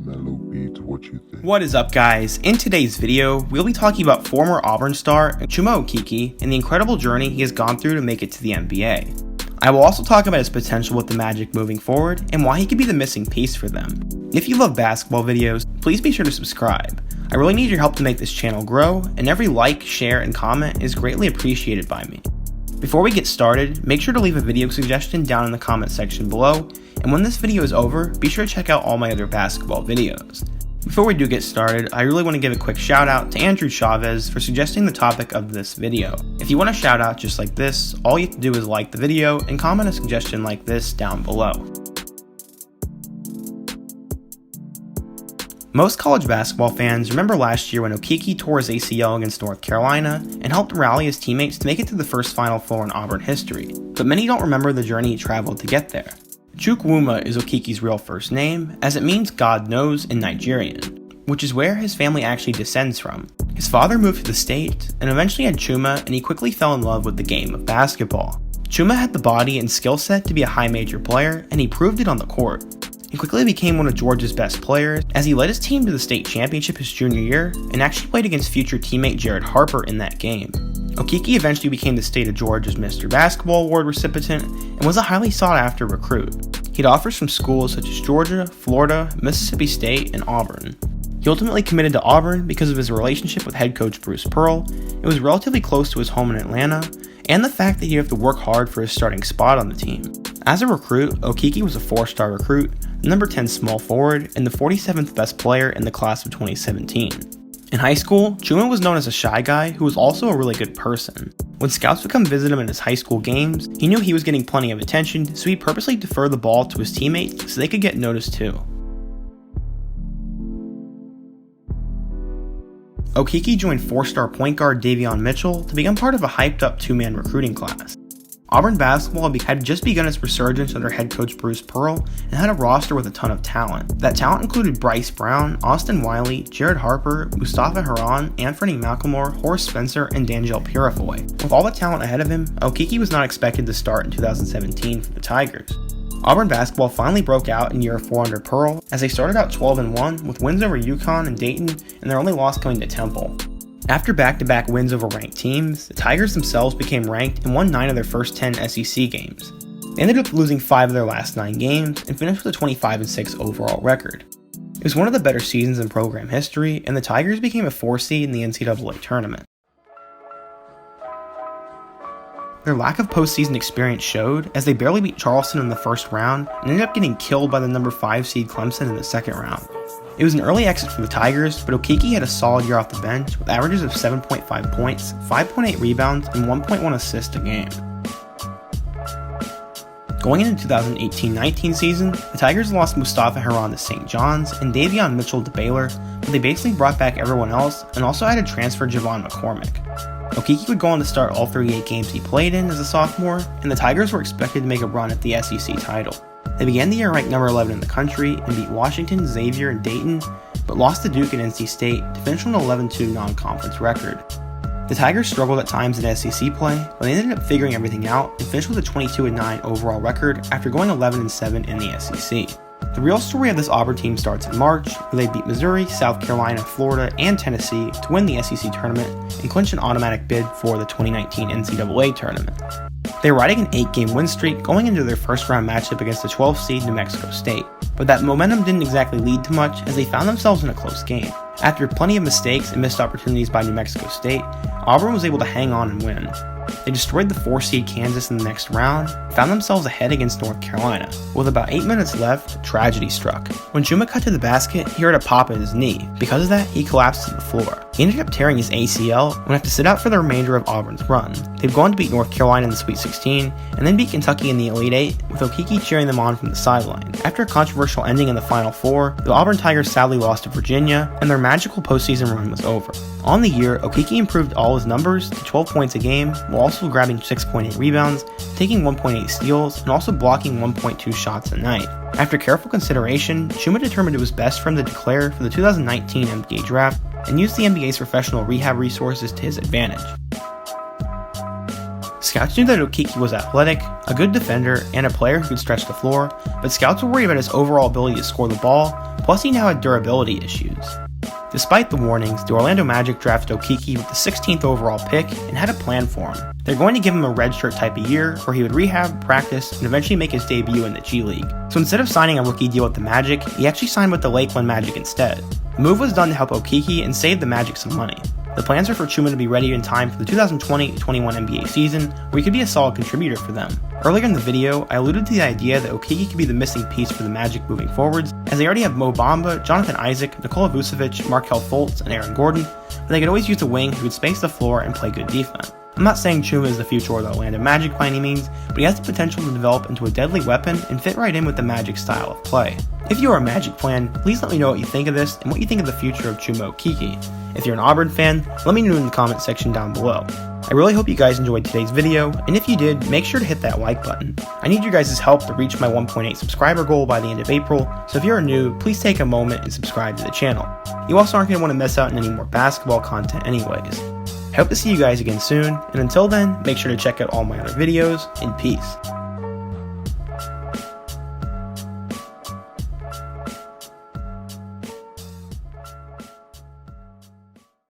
mellow beats, what you think? What is up, guys? In today's video, we'll be talking about former Auburn star Chuma Okeke and the incredible journey he has gone through to make it to the NBA. I will also talk about his potential with the Magic moving forward and why he could be the missing piece for them. If you love basketball videos, please be sure to subscribe. I really need your help to make this channel grow, and every like, share, and comment is greatly appreciated by me. Before we get started, make sure to leave a video suggestion down in the comment section below, and when this video is over, be sure to check out all my other basketball videos. Before we do get started, I really want to give a quick shout out to Andrew Chavez for suggesting the topic of this video. If you want a shout out just like this, all you have to do is like the video and comment a suggestion like this down below. Most college basketball fans remember last year when Okeke tore his ACL against North Carolina and helped rally his teammates to make it to the first Final Four in Auburn history, but many don't remember the journey he traveled to get there. Chuma is Okeke's real first name, as it means God knows in Nigerian, which is where his family actually descends from. His father moved to the States and eventually had Chuma, and he quickly fell in love with the game of basketball. Chuma had the body and skill set to be a high major player, and he proved it on the court. He quickly became one of Georgia's best players as he led his team to the state championship his junior year and actually played against future teammate Jared Harper in that game. Okeke eventually became the state of Georgia's Mr. Basketball Award recipient and was a highly sought after recruit. He had offers from schools such as Georgia, Florida, Mississippi State, and Auburn. He ultimately committed to Auburn because of his relationship with head coach Bruce Pearl. It was relatively close to his home in Atlanta, and the fact that he'd have to work hard for his starting spot on the team. As a recruit, Okeke was a 4-star recruit, number 10 small forward, and the 47th best player in the class of 2017. In high school, Chuma was known as a shy guy who was also a really good person. When scouts would come visit him in his high school games, he knew he was getting plenty of attention, so he purposely deferred the ball to his teammates so they could get noticed too. Okeke joined 4-star point guard Davion Mitchell to become part of a hyped-up 2-man recruiting class. Auburn basketball had just begun its resurgence under head coach Bruce Pearl and had a roster with a ton of talent. That talent included Bryce Brown, Austin Wiley, Jared Harper, Mustafa Haran, Anthony Malcolmore, Horace Spencer, and D'Angelo Purifoy. With all the talent ahead of him, Okeke was not expected to start in 2017 for the Tigers. Auburn basketball finally broke out in year 4 under Pearl as they started out 12-1 with wins over UConn and Dayton and their only loss coming to Temple. After back-to-back wins over ranked teams, the Tigers themselves became ranked and won 9 of their first 10 SEC games. They ended up losing 5 of their last 9 games and finished with a 25-6 overall record. It was one of the better seasons in program history, and the Tigers became a 4 seed in the NCAA tournament. Their lack of postseason experience showed as they barely beat Charleston in the first round and ended up getting killed by the number 5 seed Clemson in the second round. It was an early exit for the Tigers, but Okeke had a solid year off the bench with averages of 7.5 points, 5.8 rebounds, and 1.1 assists a game. Going into the 2018-19 season, the Tigers lost Mustafa Haran to St. John's and Davion Mitchell to Baylor, but they basically brought back everyone else and also added transfer Javon McCormick. Okeke would go on to start all 38 games he played in as a sophomore, and the Tigers were expected to make a run at the SEC title. They began the year ranked number 11 in the country and beat Washington, Xavier, and Dayton, but lost to Duke and NC State to finish with an 11-2 non-conference record. The Tigers struggled at times in SEC play, but they ended up figuring everything out and finished with a 22-9 overall record after going 11-7 in the SEC. The real story of this Auburn team starts in March, where they beat Missouri, South Carolina, Florida, and Tennessee to win the SEC tournament and clinch an automatic bid for the 2019 NCAA tournament. They were riding an 8-game win streak going into their first round matchup against the 12th seed New Mexico State, but that momentum didn't exactly lead to much as they found themselves in a close game. After plenty of mistakes and missed opportunities by New Mexico State, Auburn was able to hang on and win. They destroyed the 4 seed Kansas in the next round, found themselves ahead against North Carolina. With about 8 minutes left, tragedy struck. When Chuma cut to the basket, he heard a pop in his knee. Because of that, he collapsed to the floor. He ended up tearing his ACL and would have to sit out for the remainder of Auburn's run. They'd gone to beat North Carolina in the Sweet 16, and then beat Kentucky in the Elite 8, with Okeke cheering them on from the sideline. After a controversial ending in the Final Four, the Auburn Tigers sadly lost to Virginia, and their magical postseason run was over. On the year, Okeke improved all his numbers to 12 points a game, while also grabbing 6.8 rebounds, taking 1.8 steals, and also blocking 1.2 shots a night. After careful consideration, Chuma determined it was best for him to declare for the 2019 NBA draft and use the NBA's professional rehab resources to his advantage. Scouts knew that Okeke was athletic, a good defender, and a player who could stretch the floor, but scouts were worried about his overall ability to score the ball, plus he now had durability issues. Despite the warnings, the Orlando Magic drafted Okeke with the 16th overall pick and had a plan for him. They're going to give him a redshirt type of year where he would rehab, practice, and eventually make his debut in the G League. So instead of signing a rookie deal with the Magic, he actually signed with the Lakeland Magic instead. The move was done to help Okeke and save the Magic some money. The plans are for Chuma to be ready in time for the 2020-21 NBA season, where he could be a solid contributor for them. Earlier in the video, I alluded to the idea that Okeke could be the missing piece for the Magic moving forwards, as they already have Mo Bamba, Jonathan Isaac, Nikola Vucevic, Markelle Fultz, and Aaron Gordon, but they could always use a wing who could space the floor and play good defense. I'm not saying Chuma is the future of the Orlando Magic by any means, but he has the potential to develop into a deadly weapon and fit right in with the Magic style of play. If you are a Magic fan, please let me know what you think of this and what you think of the future of Chuma Okeke. If you're an Auburn fan, let me know in the comment section down below. I really hope you guys enjoyed today's video, and if you did, make sure to hit that like button. I need your guys' help to reach my 1.8 subscriber goal by the end of April, so if you're new, please take a moment and subscribe to the channel. You also aren't going to want to miss out on any more basketball content anyways. I hope to see you guys again soon, and until then, make sure to check out all my other videos, and peace.